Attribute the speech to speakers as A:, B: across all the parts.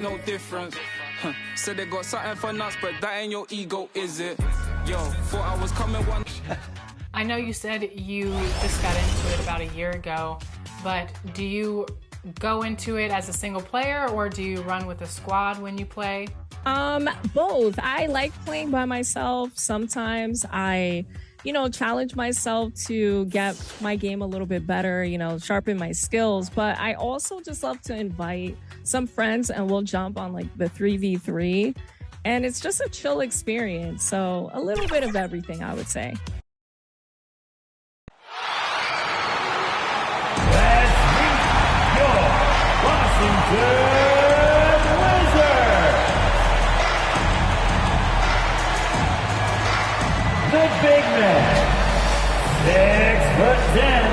A: No difference. Said they got something for nuts, but that ain't your ego, is it? Yo, thought I was coming one.
B: I know you said you just got into it about a year ago, but do you go into it as a single player or do you run with a squad when you play?
C: Both. I like playing by myself. Sometimes I challenge myself to get my game a little bit better, sharpen my skills. But I also just love to invite some friends and we'll jump on like the 3v3. And it's just a chill experience. So a little bit of everything, I would say.
D: Let's meet your Washington Wizards. The big man, 6'10",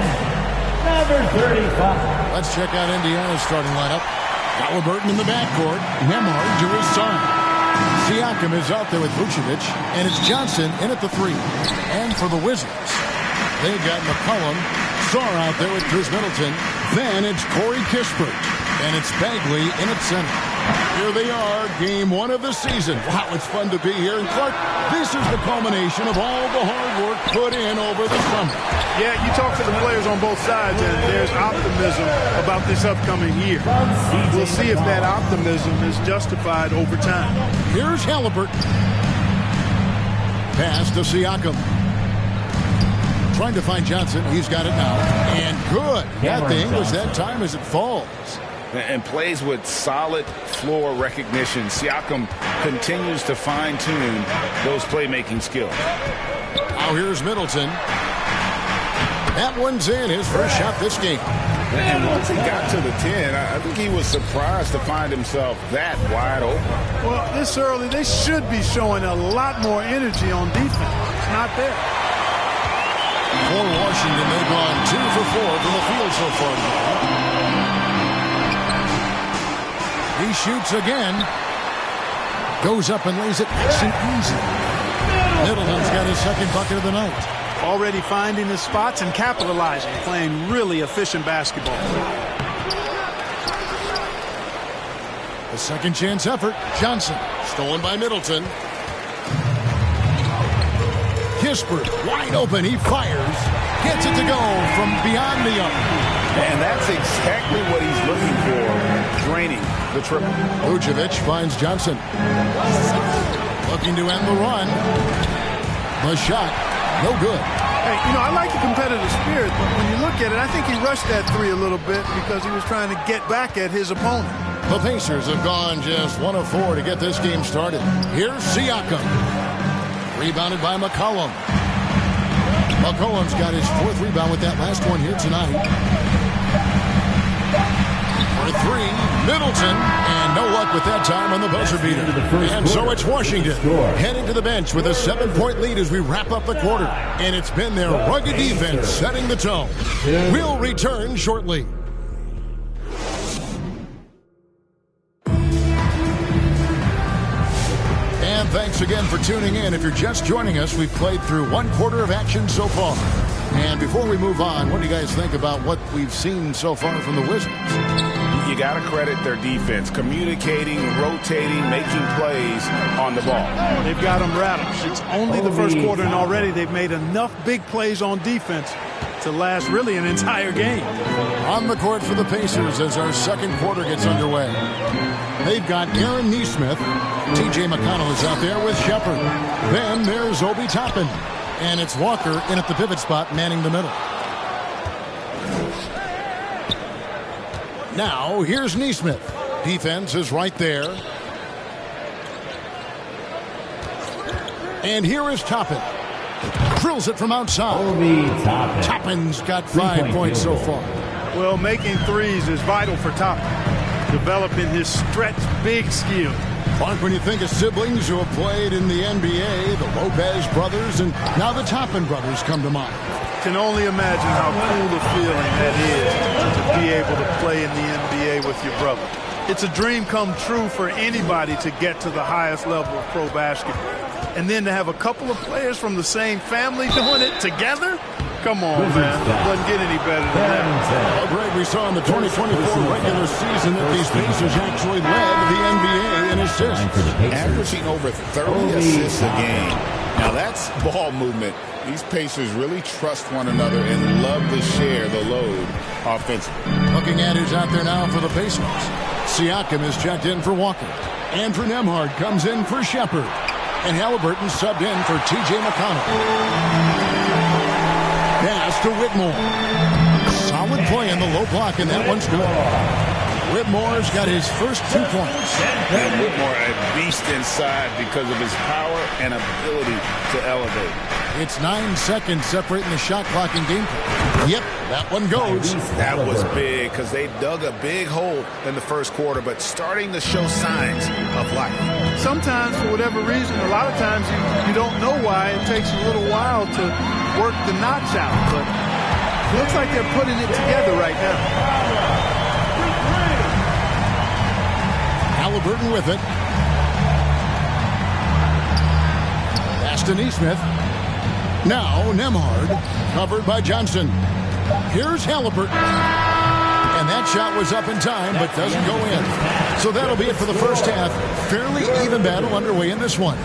D: number 35.
E: Let's check out Indiana's starting lineup. Halliburton in the backcourt. Nembhard to his side. Siakam is out there with Vucevic, and it's Johnson in at the 3. And for the Wizards, they've got McCollum, Sarr out there with Chris Middleton. Then it's Corey Kispert, and it's Bagley in at center. Here they are, game 1 of the season. Wow, it's fun to be here. And Clark, this is the culmination of all the hard work put in over the summer.
F: Yeah, you talk to the players on both sides, and there's optimism about this upcoming year. We'll see if that optimism is justified over time.
E: Here's Halliburton. Pass to Siakam. Trying to find Johnson. He's got it now. And good. That thing was that time as it falls.
G: And plays with solid floor recognition. Siakam continues to fine-tune those playmaking skills.
E: Now here's Middleton. That one's in, his first shot this game.
G: And once he got to the 10, I think he was surprised to find himself that wide open.
F: Well, this early, they should be showing a lot more energy on defense. It's not there.
E: For Washington, they've gone 2 for 4 from the field so far. He shoots again. Goes up and lays it nice and easy. Middleton's got his second bucket of the night.
F: Already finding his spots and capitalizing, playing really efficient basketball.
E: A second chance effort. Johnson, stolen by Middleton. Kispert, wide open, he fires. Gets it to go from beyond the arc.
G: And that's exactly what he's looking for, draining the triple.
E: Vucevic finds Johnson. Looking to end the run. The shot, no good.
F: Hey, I like the competitive spirit, but when you look at it, I think he rushed that 3 a little bit because he was trying to get back at his opponent.
E: The Pacers have gone just 1 of 4 to get this game started. Here's Siakam. Rebounded by McCollum. McCollum's got his 4th rebound with that last one here tonight. For 3, Middleton, and no luck with that time on the buzzer beater. And so it's Washington heading to the bench with a 7-point lead as we wrap up the quarter. And it's been their rugged defense setting the tone. We'll return shortly. And thanks again for tuning in. If you're just joining us, we've played through 1 quarter of action so far. And before we move on, what do you guys think about what we've seen so far from the Wizards?
G: You got to credit their defense, communicating, rotating, making plays on the ball.
F: They've got them rattled. It's only the first quarter, and already they've made enough big plays on defense to last really an entire game.
E: On the court for the Pacers as our second quarter gets underway. They've got Aaron Nesmith. T.J. McConnell is out there with Shepard. Then there's Obi Toppin. And it's Walker in at the pivot spot, manning the middle. Now, here's Nesmith. Defense is right there. And here is Toppin. Drills it from outside.
D: Obi Toppin.
E: Toppin's got 5 points so far.
F: Well, making threes is vital for Toppin. Developing his stretch big skill.
E: Clark, when you think of siblings who have played in the NBA, the Lopez brothers, and now the Toppin brothers come to mind.
F: Can only imagine how cool a feeling that is to be able to play in the NBA with your brother. It's a dream come true for anybody to get to the highest level of pro basketball. And then to have a couple of players from the same family doing it together, Come on, man. Doesn't get any better than that.
E: Well, Greg, we saw in the 2024 regular season that these Pacers actually led the NBA in assists.
G: Averaging over 30 assists a game. Now that's ball movement. These Pacers really trust one another and love to share the load offensively.
E: Looking at who's out there now for the Pacers. Siakam is checked in for Walker. Andrew Nembhard comes in for Shepard. And Halliburton subbed in for T.J. McConnell. Pass to Whitmore. Solid play in the low block, and that one's good. Whitmore's got his first 2 points.
G: And Whitmore a beast inside because of his power and ability to elevate.
E: It's 9 seconds separating the shot clock and game clock. Yep, that one goes.
G: That was big because they dug a big hole in the first quarter, but starting to show signs of life.
F: Sometimes, for whatever reason, a lot of times you don't know why. It takes a little while to work the knots out, but it looks like they're putting it together right now.
E: Halliburton with it. Pass to Nesmith. Now Nembhard, covered by Johnson. Here's Halliburton. And that shot was up in time, but doesn't go in. So that'll be it for the first half. Fairly even battle underway in this one.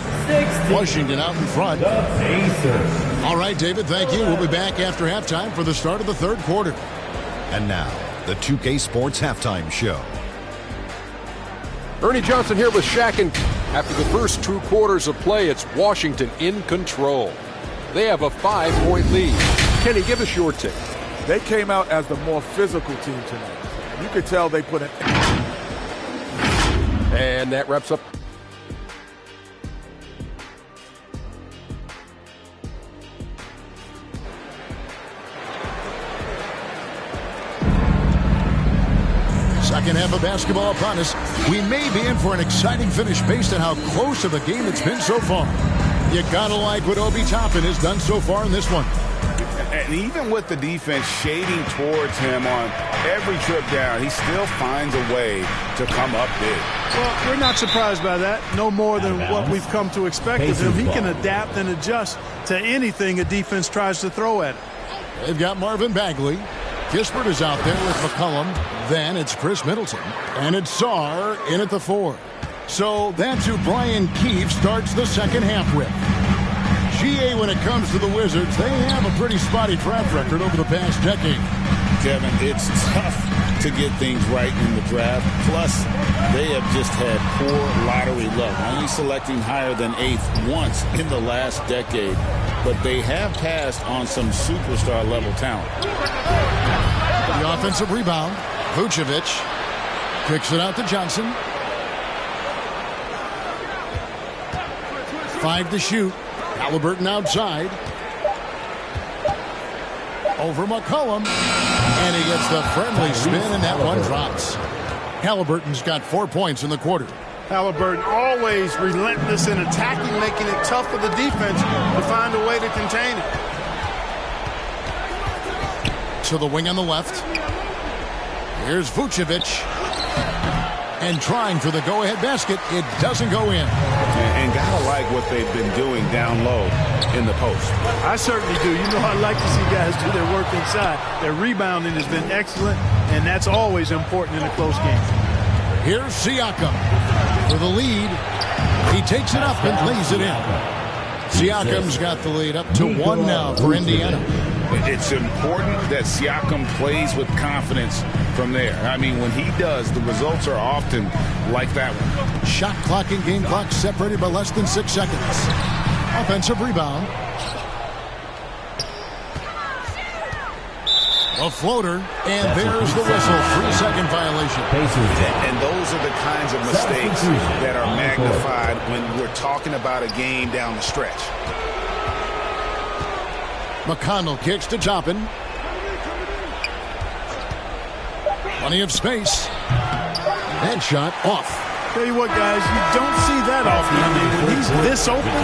E: Washington out in front. All right, David, thank you. We'll be back after halftime for the start of the third quarter.
H: And now, the 2K Sports Halftime Show.
I: Ernie Johnson here with Shaq, and after the first 2 quarters of play, it's Washington in control. They have a 5-point lead. Kenny, give us your take.
J: They came out as the more physical team tonight. You could tell they put it.
I: And that wraps up.
E: Second half of basketball upon us. We may be in for an exciting finish based on how close of a game it's been so far. You gotta like what Obi Toppin has done so far in this one.
G: And even with the defense shading towards him on every trip down, he still finds a way to come up big.
F: Well, we're not surprised by that. No more than what we've come to expect of him. He can adapt and adjust to anything a defense tries to throw at him.
E: They've got Marvin Bagley. Kispert is out there with McCollum. Then it's Chris Middleton. And it's Sarr in at the 4. So that's who Brian Keefe starts the second half with. GA, when it comes to the Wizards, they have a pretty spotty track record over the past decade.
G: Kevin, it's tough to get things right in the draft. Plus, they have just had poor lottery luck, only selecting higher than 8th once in the last decade. But they have passed on some superstar-level talent.
E: The offensive rebound. Vucevic kicks it out to Johnson. 5 to shoot. Halliburton outside. Over McCollum. And he gets the friendly spin, and that one drops. Halliburton's got 4 points in the quarter.
F: Halliburton always relentless in attacking, making it tough for the defense to find a way to contain it.
E: To the wing on the left. Here's Vucevic. And trying for the go-ahead basket. It doesn't go in.
G: And gotta like what they've been doing down low in the post.
F: I certainly do. You know, I like to see guys do their work inside. Their rebounding has been excellent, and that's always important in a close game.
E: Here's Siakam for the lead. He takes it up and lays it in. Siakam's got the lead up to 1 now for Indiana.
G: It's important that Siakam plays with confidence from there. I mean, when he does, the results are often like that one.
E: Shot clock and game clock separated by less than 6 seconds. Offensive rebound. A floater, and there's the whistle. 3-second violation.
G: And those are the kinds of mistakes that are magnified when we're talking about a game down the stretch.
E: McConnell kicks to Toppin. Plenty of space. That shot off.
F: Tell you what, guys, you don't see that often. I mean, when he's this open,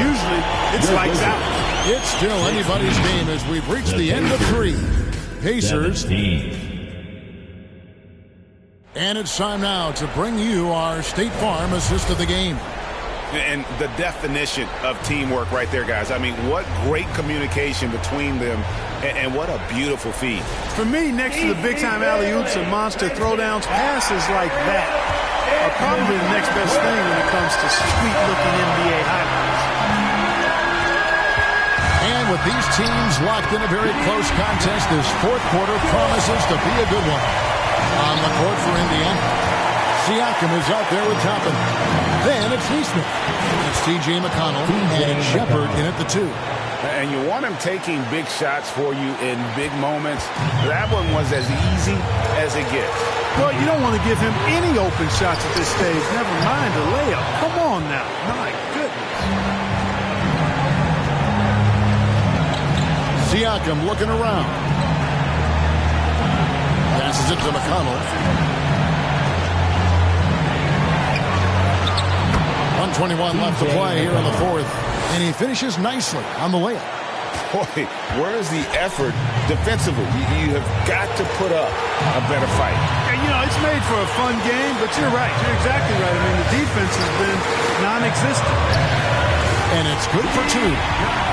F: usually it's lights out.
E: It's still anybody's game as we've reached the end of 3. Pacers. And it's time now to bring you our State Farm assist of the game.
G: And the definition of teamwork right there, guys. I mean, what great communication between them, and what a beautiful feed.
F: For me, next to the big-time alley-oops and monster throwdowns, passes like that are probably the next best thing when it comes to sweet-looking NBA highlights.
E: And with these teams locked in a very close contest, this fourth quarter promises to be a good one. On the court for Indiana, Siakam is out there with Toppin. Then it's Neesmith. It's T.J. McConnell and Shepherd in at the 2.
G: And you want him taking big shots for you in big moments. That one was as easy as it gets.
F: Well, you don't want to give him any open shots at this stage. Never mind a layup. Come on now. My goodness.
E: Siakam looking around. Passes it to McConnell. 1:21 left to play here in the fourth. And he finishes nicely on the layup.
G: Boy, where is the effort defensively? You have got to put up a better fight.
F: And, you know, it's made for a fun game, but you're right. You're exactly right. I mean, the defense has been non-existent.
E: And it's good for 2.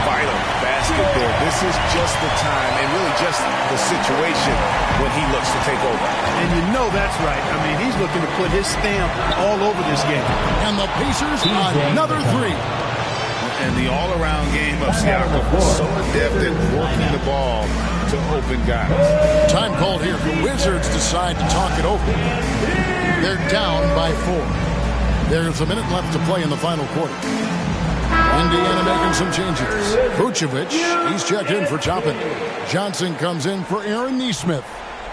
G: Vital basket there. This is just the time and really just the situation when he looks to take over.
F: And you know that's right. I mean, he's looking to put his stamp all over this game.
E: And the Pacers another 3.
G: And the all-around game of Siakam was so adept at working the ball to open guys.
E: Time called here. The Wizards decide to talk it over. They're down by 4. There's a minute left to play in the final quarter. Indiana making some changes. Vucevic, he's checked in for Toppin. Johnson comes in for Aaron Neesmith.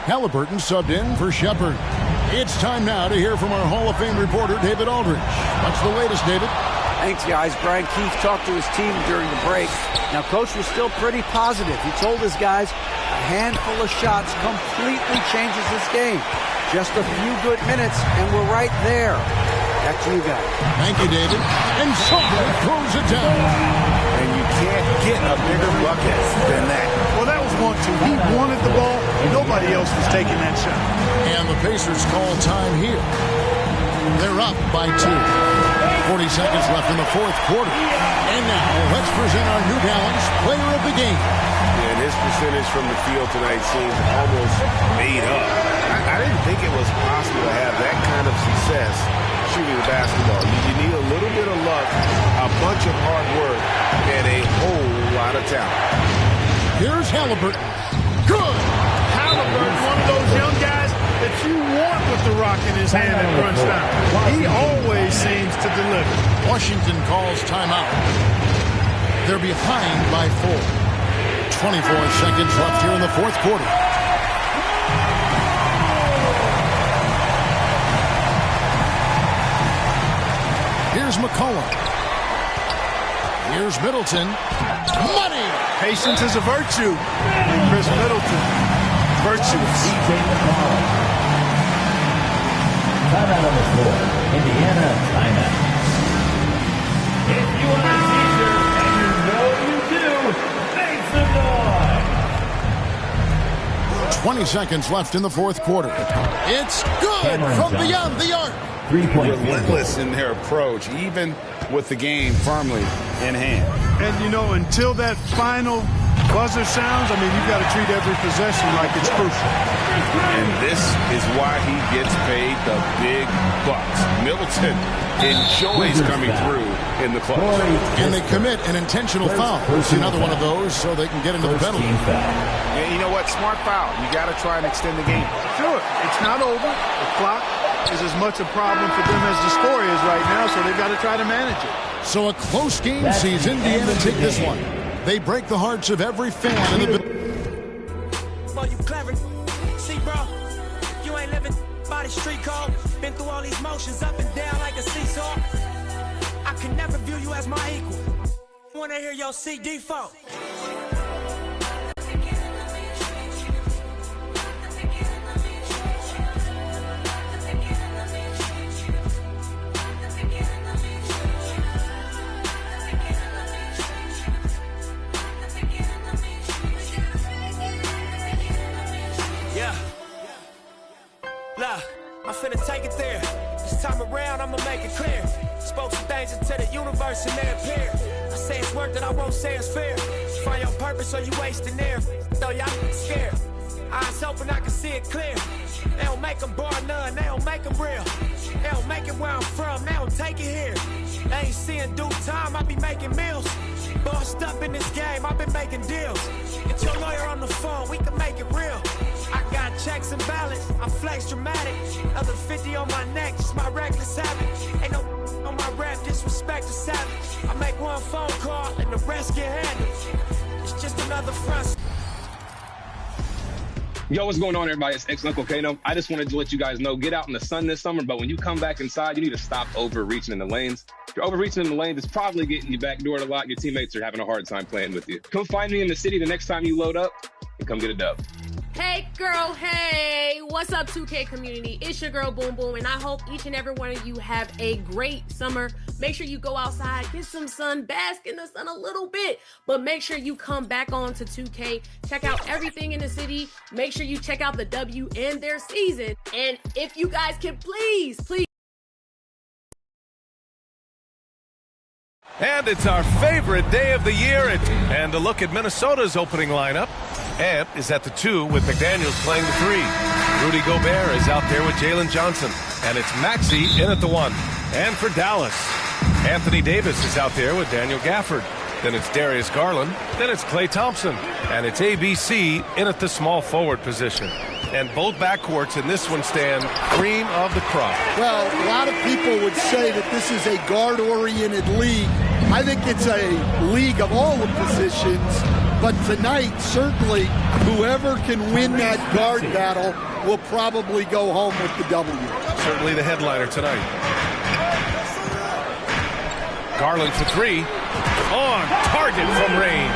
E: Halliburton subbed in for Shepherd. It's time now to hear from our Hall of Fame reporter, David Aldridge. What's the latest, David?
K: Thanks, guys. Brian Keefe talked to his team during the break. Now, Coach was still pretty positive. He told his guys a handful of shots completely changes this game. Just a few good minutes, and we're right there. Back to you guys.
E: Thank you, David. And Summers throws it down.
G: And you can't get a bigger bucket than that.
F: Well, that was 1-2. He wanted the ball. Nobody else was taking that shot.
E: And the Pacers call time here. They're up by 2. 40 seconds left in the fourth quarter. And now, let's present our New Balance Player of the Game.
G: And his percentage from the field tonight seems almost made up. I didn't think it was possible to have that kind of success shooting the basketball. You need a little bit of luck, a bunch of hard work, and a whole lot of talent.
E: Here's Halliburton. Good!
F: Halliburton, one of those young guys that you want with the rock in his hand at crunch time. He always seems to deliver.
E: Washington calls timeout. They're behind by 4. 24 seconds left here in the fourth quarter. Here's McCollum. Here's Middleton. Money!
F: Patience is a virtue. And Chris Middleton, virtuous.
D: Timeout on the floor. Indiana, timeout. If you want a t-shirt, and you know you do, make some noise.
E: 20 seconds left in the fourth quarter. It's good from beyond the arc.
G: Relentless in their approach, even with the game firmly in hand.
F: And, you know, until that final buzzer sounds, I mean, you've got to treat every possession like it's crucial.
G: And this is why he gets paid the big bucks. Middleton enjoys coming through in the clutch.
E: And they commit an intentional foul. It's another one of those so they can get into the penalty.
G: And you know what? Smart foul. You got to try and extend the game.
F: Sure. It's not over. The clock is as much a problem for them as the score is right now, so they've got to try to manage it.
E: So a close game sees Indiana take this one. They break the hearts of every fan in the...
L: Boy, you clever. See, bro, you ain't living by the street code. Been through all these motions up and down like a seesaw. I can never view you as my equal. Wanna hear your CD phone. I'm finna take it there. This time around, I'ma make it clear. It's spoke some things into the universe and they appear. I say it's worth it, I won't say it's fair. Find your purpose or you wasting there. Though y'all scared. Eyes open, I can see it clear. They don't make them bar none, they don't make them real. They don't make it where I'm from, they don't take it here. They ain't seeing due time, I be making meals. Bossed up in this game, I've been making deals. Get your lawyer on the phone, we can make it real. I got checks and balance, I flex dramatic. Other 50 on my neck, just my reckless habit. Ain't no on my rap, disrespect the savage. I make one phone call and the rest get handled. It's just another front.
M: Yo, what's going on, everybody? It's Ex-Uncle Kano. I just wanted to let you guys know, get out in the sun this summer, but when you come back inside, you need to stop overreaching in the lanes. If you're overreaching in the lanes, it's probably getting you backdoored a lot. Your teammates are having a hard time playing with you. Come find me in the city the next time you load up and come get a dub.
N: Hey girl, hey, what's up 2K community? It's your girl Boom Boom, and I hope each and every one of you have a great summer. Make sure you go outside, get some sun, bask in the sun a little bit, but make sure you come back on to 2K, check out everything in the city, make sure you check out the W and their season, and if you guys can please.
O: And it's our favorite day of the year, and a look at Minnesota's opening lineup. Ant is at the 2 with McDaniels playing the 3. Rudy Gobert is out there with Jalen Johnson, and it's Maxey in at the 1. And for Dallas, Anthony Davis is out there with Daniel Gafford. Then it's Darius Garland. Then it's Klay Thompson. And it's ABC in at the small forward position. And both backcourts in this one stand cream of the crop.
P: Well, a lot of people would say that this is a guard-oriented league. I think it's a league of all the positions. But tonight, certainly, whoever can win that guard battle will probably go home with the W.
O: Certainly the headliner tonight. Garland for 3. On target from range.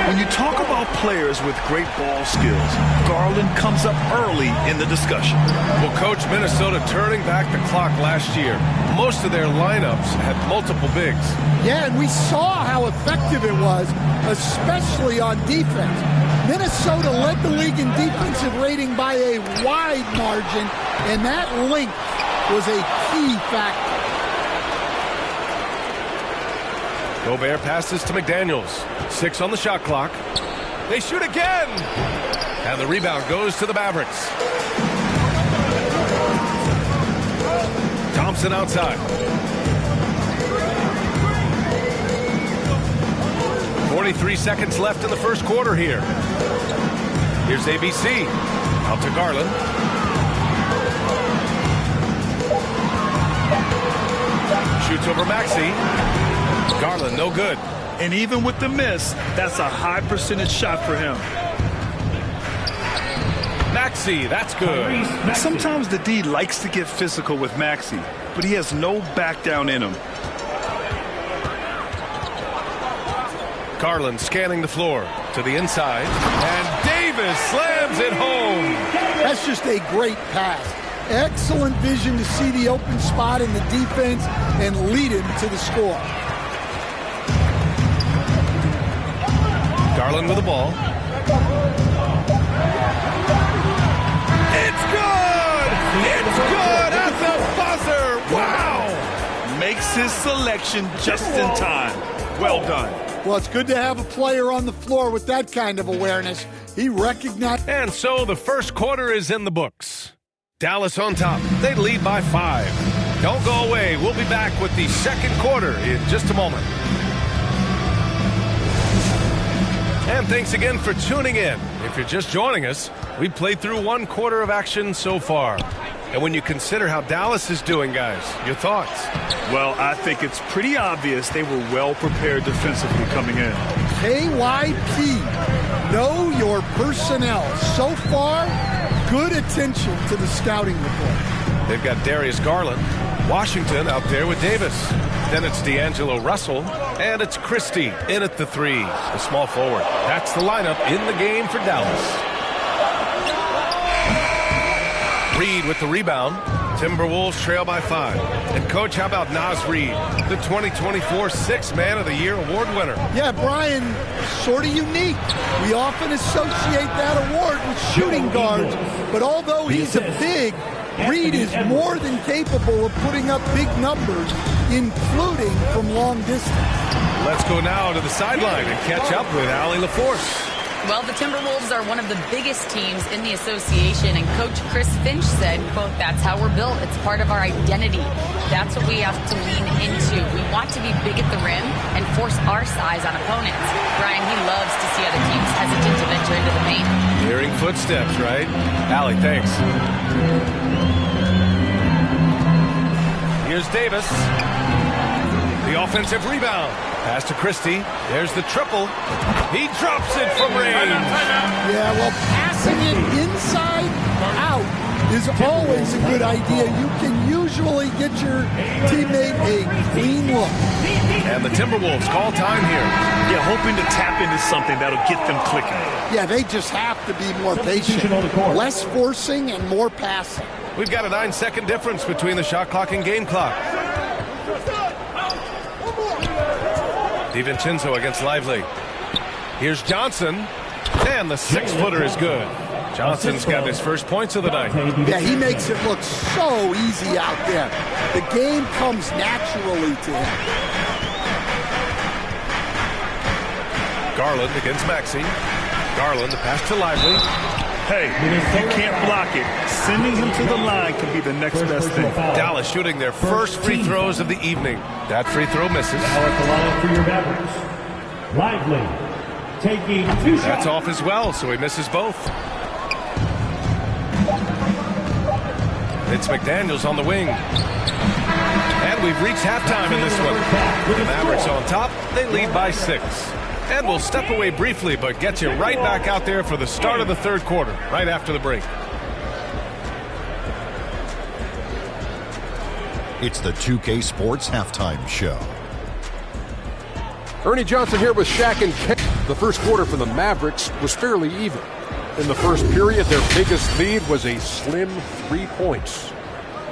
Q: When you talk about players with great ball skills, Garland comes up early in the discussion.
O: Well, Coach, Minnesota turning back the clock last year. Most of their lineups had multiple bigs.
P: Yeah, and we saw how effective it was, especially on defense. Minnesota led the league in defensive rating by a wide margin, and that length was a key factor.
O: Gobert passes to McDaniels. 6 on the shot clock. They shoot again! And the rebound goes to the Mavericks. Thompson outside. 43 seconds left in the first quarter here. Here's ABC. Out to Garland. Shoots over Maxey. Garland, no good.
Q: And even with the miss, that's a high percentage shot for him.
O: Maxey, that's good.
Q: Sometimes the D likes to get physical with Maxey, but he has no back down in him.
O: Garland scanning the floor to the inside, and Davis slams it home.
P: That's just a great pass. Excellent vision to see the open spot in the defense and lead him to the score.
O: Garland with the ball. It's good! It's good at the buzzer! Wow!
Q: Makes his selection just in time. Well done.
P: Well, it's good to have a player on the floor with that kind of awareness. He recognized.
O: And so the first quarter is in the books. Dallas on top. They lead by 5. Don't go away. We'll be back with the second quarter in just a moment. And thanks again for tuning in. If you're just joining us, we've played through 1 quarter of action so far. And when you consider how Dallas is doing, guys, your thoughts?
Q: Well, I think it's pretty obvious they were well prepared defensively coming in.
P: KYP, know your personnel. So far, good attention to the scouting report.
O: They've got Darius Garland, Washington out there with Davis. Then it's D'Angelo Russell, and it's Christie in at the 3, the small forward. That's the lineup in the game for Dallas. Reed with the rebound. Timberwolves trail by 5. And, Coach, how about Naz Reid, the 2024 Sixth Man of the Year award winner?
P: Yeah, Brian, sort of unique. We often associate that award with shooting guards, but although he's a big, Reed is more than capable of putting up big numbers, including from long distance.
O: Let's go now to the sideline and catch up with Allie LaForce.
R: Well, the Timberwolves are one of the biggest teams in the association, and Coach Chris Finch said, quote, "That's how we're built. It's part of our identity. That's what we have to lean into. We want to be big at the rim and force our size on opponents." Brian, he loves to see other teams hesitant to venture into the paint.
O: Hearing footsteps, right? Allie, thanks. Here's Davis. The offensive rebound. Pass to Christie. There's the triple. He drops it from range.
P: Yeah, well, passing it inside out is always a good idea. You can usually get your teammate a clean look.
O: And the Timberwolves call time here.
Q: Yeah, hoping to tap into something that'll get them clicking.
P: Yeah, they just have to be more patient. Less forcing and more passing.
O: We've got a 9-second difference between the shot clock and game clock. DiVincenzo against Lively. Here's Johnson, and the 6-footer is good. Johnson's got his first points of the night.
P: Yeah, he makes it look so easy out there. The game comes naturally to him.
O: Garland against Maxey. Garland, the pass to Lively.
Q: Hey, if you can't block it, sending him to the line can be the next best thing.
O: Dallas shooting their first free throws of the evening. That free throw misses.
D: Now at the line for your Mavericks, Lively taking 2 shots.
O: That's off as well, so he misses both. It's McDaniels on the wing. And we've reached halftime in this one. The Mavericks on top. They lead by 6. And we'll step away briefly, but get you right back out there for the start of the third quarter, right after the break.
H: It's the 2K Sports Halftime Show.
I: Ernie Johnson here with Shaq and Ken. The first quarter for the Mavericks was fairly even. In the first period, their biggest lead was a slim 3 points.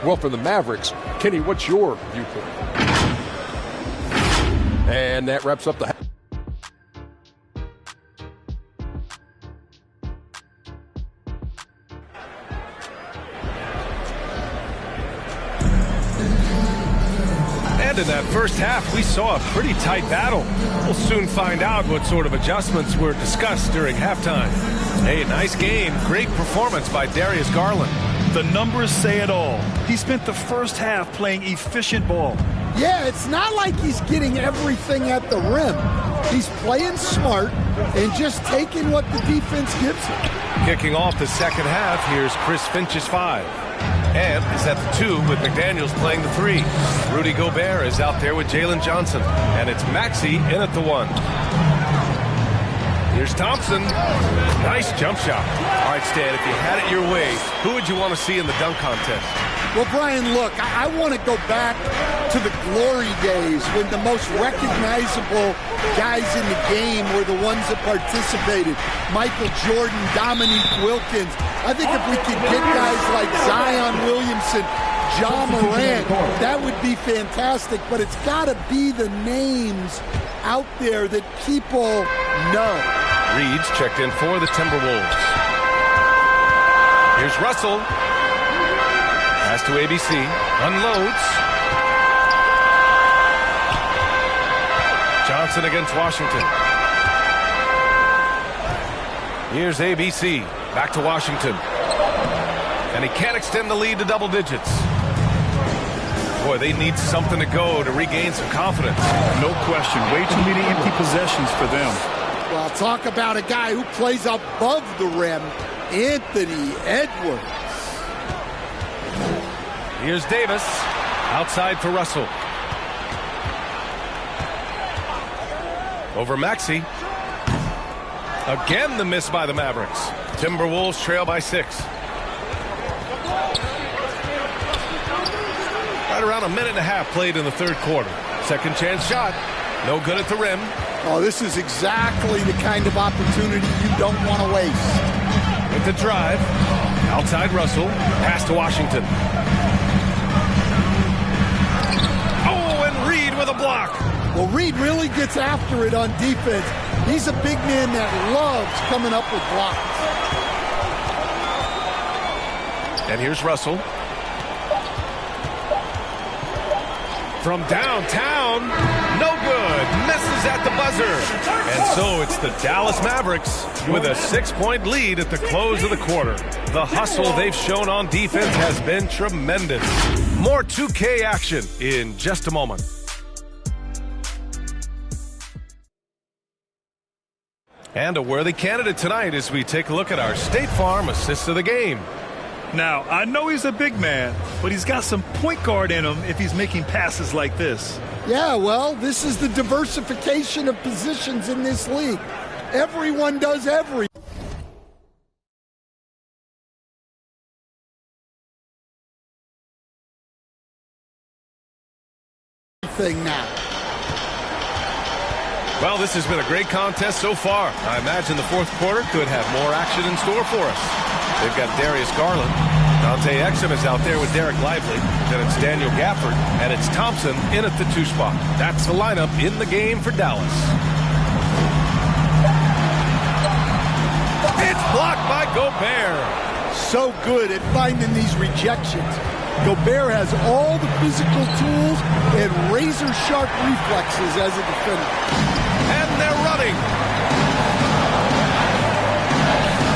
I: Well, for the Mavericks, Kenny, what's your viewpoint? And that wraps up the
O: In that first half, we saw a pretty tight battle. We'll soon find out what sort of adjustments were discussed during halftime. Hey, nice game. Great performance by Darius Garland.
Q: The numbers say it all. He spent the first half playing efficient ball.
P: Yeah, it's not like he's getting everything at the rim. He's playing smart and just taking what the defense gives him.
O: Kicking off the second half, here's Chris Finch's 5. And is at the 2 with McDaniels playing the 3. Rudy Gobert is out there with Jalen Johnson. And it's Maxey in at the 1. Here's Thompson. Nice jump shot. All right, Stan, if you had it your way, who would you want to see in the dunk contest?
P: Well, Brian, look, I want to go back to the glory days when the most recognizable guys in the game were the ones that participated. Michael Jordan, Dominique Wilkins. I think if we could get guys like Zion Williamson, Ja Morant, that would be fantastic. But it's got to be the names out there that people know.
O: Reed's checked in for the Timberwolves. Here's Russell. Pass to ABC. Unloads. Johnson against Washington. Here's ABC. Back to Washington. And he can't extend the lead to double digits. Boy, they need something to go to regain some confidence.
Q: No question. Way too many empty possessions for them.
P: Well, talk about a guy who plays above the rim, Anthony Edwards.
O: Here's Davis. Outside for Russell. Over Maxey. Again, the miss by the Mavericks. Timberwolves trail by 6. Right around a minute and a half played in the third quarter. Second chance shot. No good at the rim.
P: Oh, this is exactly the kind of opportunity you don't want to waste.
O: With the drive. Outside Russell. Pass to Washington. Oh, and Reed with a block.
P: Well, Reed really gets after it on defense. He's a big man that loves coming up with blocks.
O: And here's Russell. from downtown. No good. Misses at the buzzer. And so it's the Dallas Mavericks with a 6-point lead at the close of the quarter. The hustle they've shown on defense has been tremendous. More 2K action in just a moment. And a worthy candidate tonight as we take a look at our State Farm assist of the game.
Q: Now, I know he's a big man, but he's got some point guard in him if he's making passes like this.
P: Yeah, well, this is the diversification of positions in this league. Everyone does everything now.
O: Well, this has been a great contest so far. I imagine the fourth quarter could have more action in store for us. They've got Darius Garland. Dante Exum is out there with Derek Lively. Then it's Daniel Gafford. And it's Thompson in at the 2 spot. That's the lineup in the game for Dallas. It's blocked by Gobert.
P: So good at finding these rejections. Gobert has all the physical tools and razor-sharp reflexes as a defender.
O: And they're running.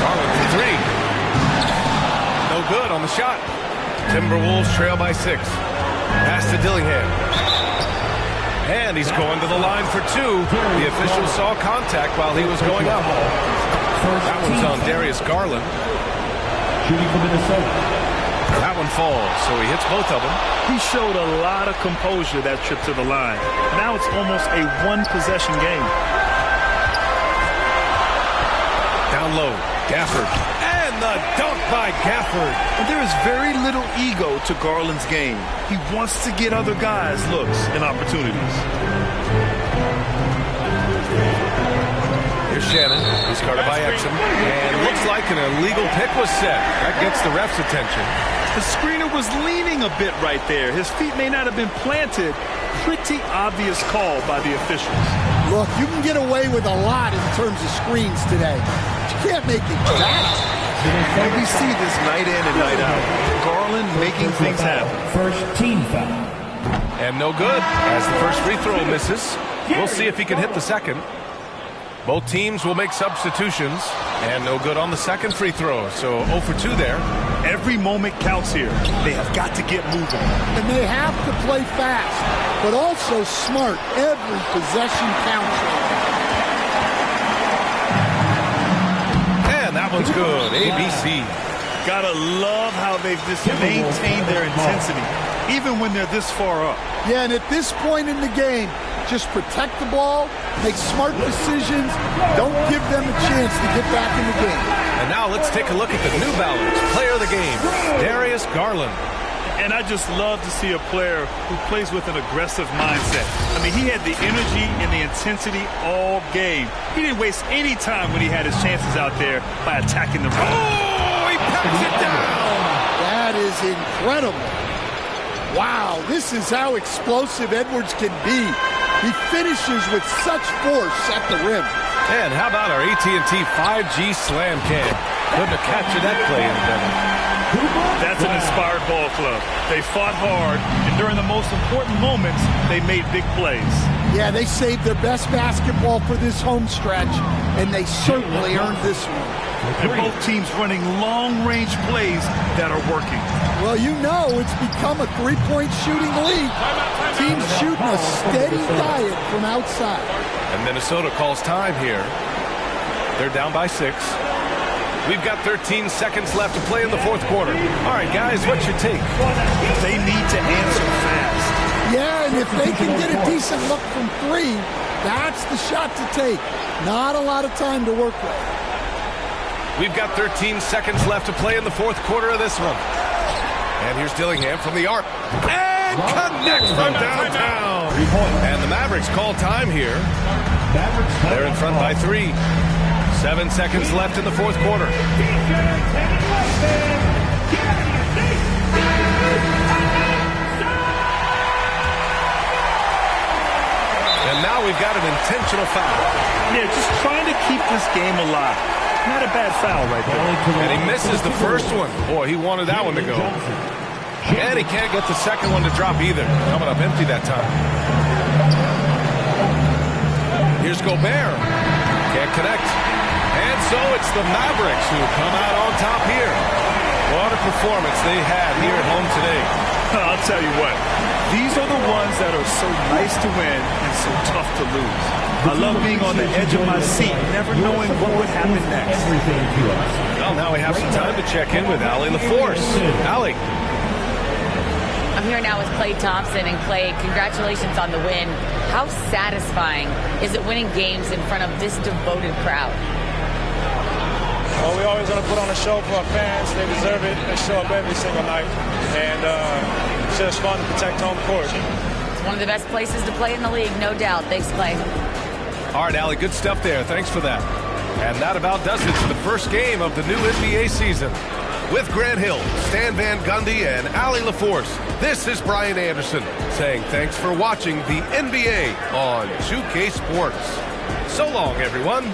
O: Garland for 3. No good on the shot. Timberwolves trail by 6. Pass to Dillingham. And he's going to the line for 2. The official saw contact while he was going up. That one's on Darius Garland.
D: Shooting for Minnesota.
O: That one falls, so he hits both of them.
Q: He showed a lot of composure that trip to the line. Now it's almost a one-possession game.
O: Down low, Gafford. And the dunk by Gafford.
Q: And there is very little ego to Garland's game. He wants to get other guys looks and opportunities.
O: Here's Shannon. He's guarded by Exum. And looks like an illegal pick was set. That gets the ref's attention.
Q: The screener was leaning a bit right there. His feet may not have been planted. Pretty obvious call by the officials.
P: Look, you can get away with a lot in terms of screens today. But you can't make it that.
Q: And we see this night in and night out. Garland making things happen.
D: First team foul.
O: And no good as the first free throw misses. We'll see if he can hit the second. Both teams will make substitutions. And no good on the second free throw. So 0 for 2 there.
Q: Every moment counts here. They have got to get moving.
P: And they have to play fast, but also smart. Every possession counts.
O: And that one's good. ABC.
Q: Gotta love how they've just maintained their intensity, even when they're this far up.
P: Yeah, and at this point in the game, just protect the ball, make smart decisions, don't give them a chance to get back in the game.
O: And now let's take a look at the New Balance player of the game, Darius Garland.
Q: And I just love to see a player who plays with an aggressive mindset. I mean, he had the energy and the intensity all game. He didn't waste any time when he had his chances out there by attacking the rim.
O: Oh, he packs it down.
P: That is incredible. Wow, this is how explosive Edwards can be. He finishes with such force at the rim.
O: And how about our AT&T 5G Slam Cam? Couldn't have captured that play any better.
Q: That's an inspired ball club. They fought hard, and during the most important moments, they made big plays.
P: Yeah, they saved their best basketball for this home stretch, and they certainly earned this one.
Q: And both teams running long-range plays that are working.
P: Well, you know it's become a three-point shooting league. Teams shooting a steady diet from outside.
O: And Minnesota calls time here. They're down by 6. We've got 13 seconds left to play in the fourth quarter. All right, guys, what's your take?
Q: They need to answer fast.
P: Yeah, and if they can get a decent look from 3, that's the shot to take. Not a lot of time to work with.
O: We've got 13 seconds left to play in the fourth quarter of this one. And here's Dillingham from the arc. And connects from downtown. And the Mavericks call time here. They're in front by 3. 7 seconds left in the fourth quarter. And now we've got an intentional foul.
Q: Yeah, just trying to keep this game alive. Not a bad foul right there.
O: And he misses the first one. Boy, he wanted that one to go. And he can't get the second one to drop either. Coming up empty that time. Here's Gobert. Can't connect. And so it's the Mavericks who come out on top here. What a performance they had here at home today.
Q: I'll tell you what. These are the ones that are so nice to win and so tough to lose. I love being on the edge of my seat, never knowing what would happen next.
O: Well, now we have some time to check in with Allie LaForce. Allie.
R: I'm here now with Klay Thompson. And Klay, congratulations on the win. How satisfying is it winning games in front of this devoted crowd?
S: Well, we always want to put on a show for our fans. They deserve it. They show up every single night. And it's just fun to protect home court.
R: It's one of the best places to play in the league, no doubt. Thanks, Klay.
O: All right, Allie, good stuff there. Thanks for that. And that about does it for the first game of the new NBA season. With Grant Hill, Stan Van Gundy, and Allie LaForce, this is Brian Anderson saying thanks for watching the NBA on 2K Sports. So long, everyone.